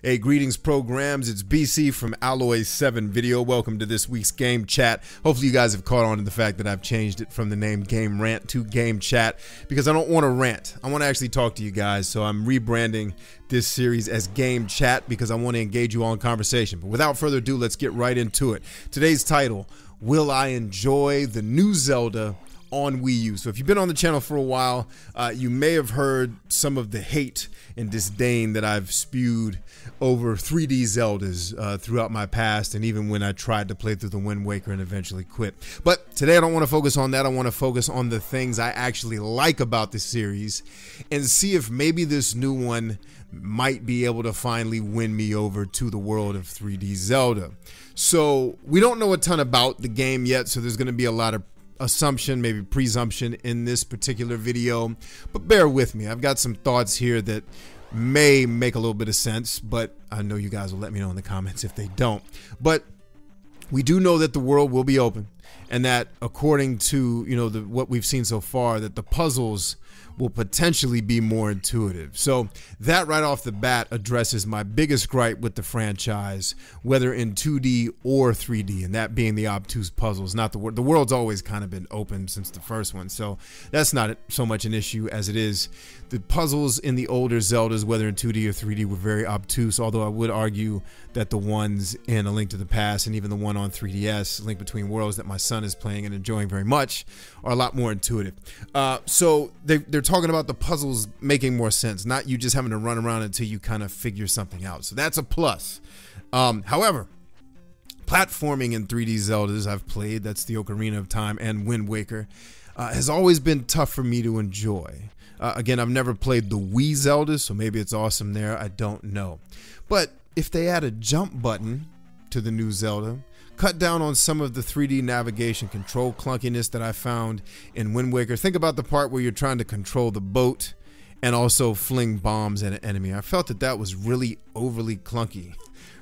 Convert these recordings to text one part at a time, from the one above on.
Hey, greetings programs, it's BC from Alloy 7 Video. Welcome to this week's Game Chat. Hopefully you guys have caught on to the fact that I've changed it from the name Game Rant to Game Chat because I don't want to rant. I want to actually talk to you guys, so I'm rebranding this series as Game Chat because I want to engage you all in conversation. But without further ado, let's get right into it. Today's title, Will I Enjoy the New Zelda on Wii U? So if you've been on the channel for a while, you may have heard some of the hate and disdain that I've spewed over 3D Zeldas throughout my past, and even when I tried to play through the Wind Waker and eventually quit. But today I don't want to focus on that. I want to focus on the things I actually like about the series and see if maybe this new one might be able to finally win me over to the world of 3D Zelda. So we don't know a ton about the game yet, so there's going to be a lot of assumption, maybe presumption in this particular video, but bear with me. I've got some thoughts here that may make a little bit of sense, but I know you guys will let me know in the comments if they don't. But we do know that the world will be open, and that according to what we've seen so far, that the puzzles will potentially be more intuitive. So that right off the bat addresses my biggest gripe with the franchise, whether in 2D or 3D, and that being the obtuse puzzles. Not the world's always kind of been open since the first one, so that's not so much an issue as it is the puzzles in the older Zeldas, whether in 2D or 3D, were very obtuse, although I would argue that the ones in A Link to the Past and even the one on 3DS, Link Between Worlds, that my son is playing and enjoying very much, are a lot more intuitive. So they're talking about the puzzles making more sense, not you just having to run around until you kind of figure something out. So that's a plus. However, platforming in 3D Zeldas I've played, that's the Ocarina of Time and Wind Waker, has always been tough for me to enjoy. Again, I've never played the Wii Zelda, so maybe it's awesome there. I don't know. But if they add a jump button to the new Zelda, cut down on some of the 3D navigation control clunkiness that I found in Wind Waker. Think about the part where you're trying to control the boat and also fling bombs at an enemy. I felt that was really overly clunky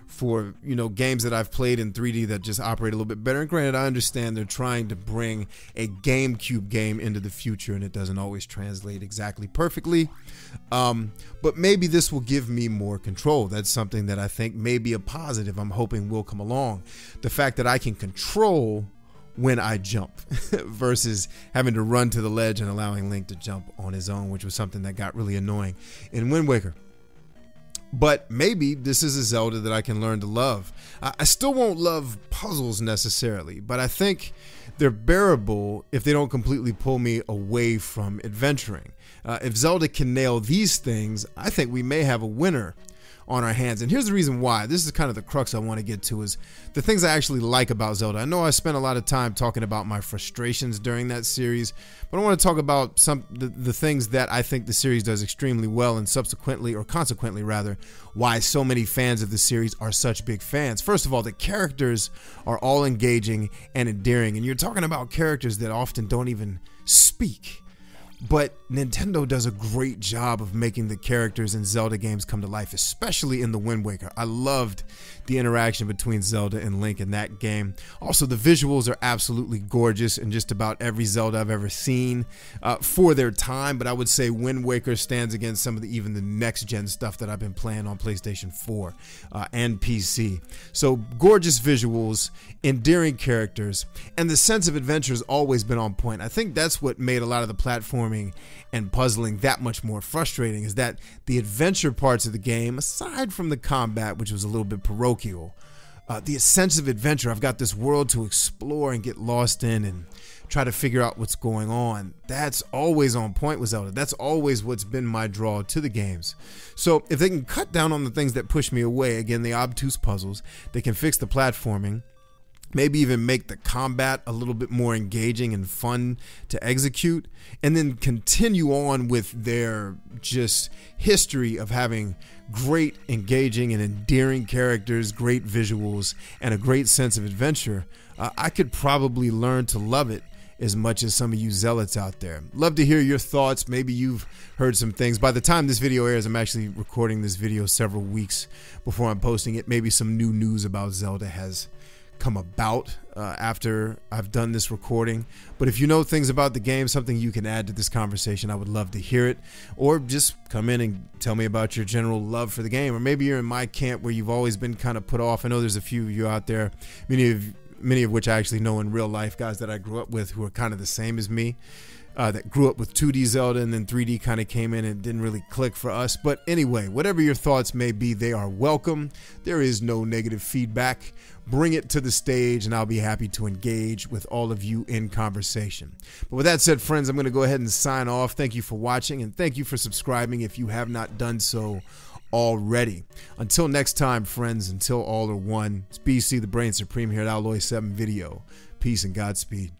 for games that I've played in 3D that just operate a little bit better. And granted, I understand they're trying to bring a GameCube game into the future, and it doesn't always translate exactly perfectly. But maybe this will give me more control. That's something that I think may be a positive. I'm hoping will come along. The fact that I can control when I jump versus having to run to the ledge and allowing Link to jump on his own, which was something that got really annoying in Wind Waker. But maybe this is a Zelda that I can learn to love. I still won't love puzzles necessarily, but I think they're bearable if they don't completely pull me away from adventuring. If Zelda can nail these things, I think we may have a winner on our hands. And here's the reason why. This is kind of the crux I want to get to, is the things I actually like about Zelda. I know I spent a lot of time talking about my frustrations during that series, but I want to talk about the things that I think the series does extremely well, and consequently rather, why so many fans of the series are such big fans. First of all, the characters are all engaging and endearing, and you're talking about characters that often don't even speak. But Nintendo does a great job of making the characters in Zelda games come to life, especially in the Wind Waker. I loved the interaction between Zelda and Link in that game. Also, the visuals are absolutely gorgeous in just about every Zelda I've ever seen for their time. But I would say Wind Waker stands against some of even the next-gen stuff that I've been playing on PlayStation 4 and PC. So gorgeous visuals, endearing characters, and the sense of adventure has always been on point. I think that's what made a lot of the platforming and puzzling that much more frustrating, is that the adventure parts of the game, aside from the combat, which was a little bit parochial, the sense of adventure, I've got this world to explore and get lost in and try to figure out what's going on, that's always on point with Zelda. That's always what's been my draw to the games. So if they can cut down on the things that push me away, again, the obtuse puzzles, they can fix the platforming, maybe even make the combat a little bit more engaging and fun to execute, and then continue on with their just history of having great, engaging, and endearing characters, great visuals, and a great sense of adventure, I could probably learn to love it as much as some of you zealots out there. Love to hear your thoughts. Maybe you've heard some things. By the time this video airs, I'm actually recording this video several weeks before I'm posting it. Maybe some new news about Zelda has come about after I've done this recording. But if you know things about the game, something you can add to this conversation, I would love to hear it. Or just come in and tell me about your general love for the game. Or maybe you're in my camp where you've always been kind of put off. I know there's a few of you out there, many of which I actually know in real life, guys that I grew up with who are kind of the same as me. That grew up with 2D Zelda, and then 3D kind of came in and didn't really click for us. But anyway, whatever your thoughts may be, they are welcome. There is no negative feedback. Bring it to the stage, and I'll be happy to engage with all of you in conversation. But with that said, friends, I'm going to go ahead and sign off. Thank you for watching, and thank you for subscribing if you have not done so already. Until next time, friends, until all are one, it's BC, the Brain Supreme here at Alloy 7 Video. Peace and Godspeed.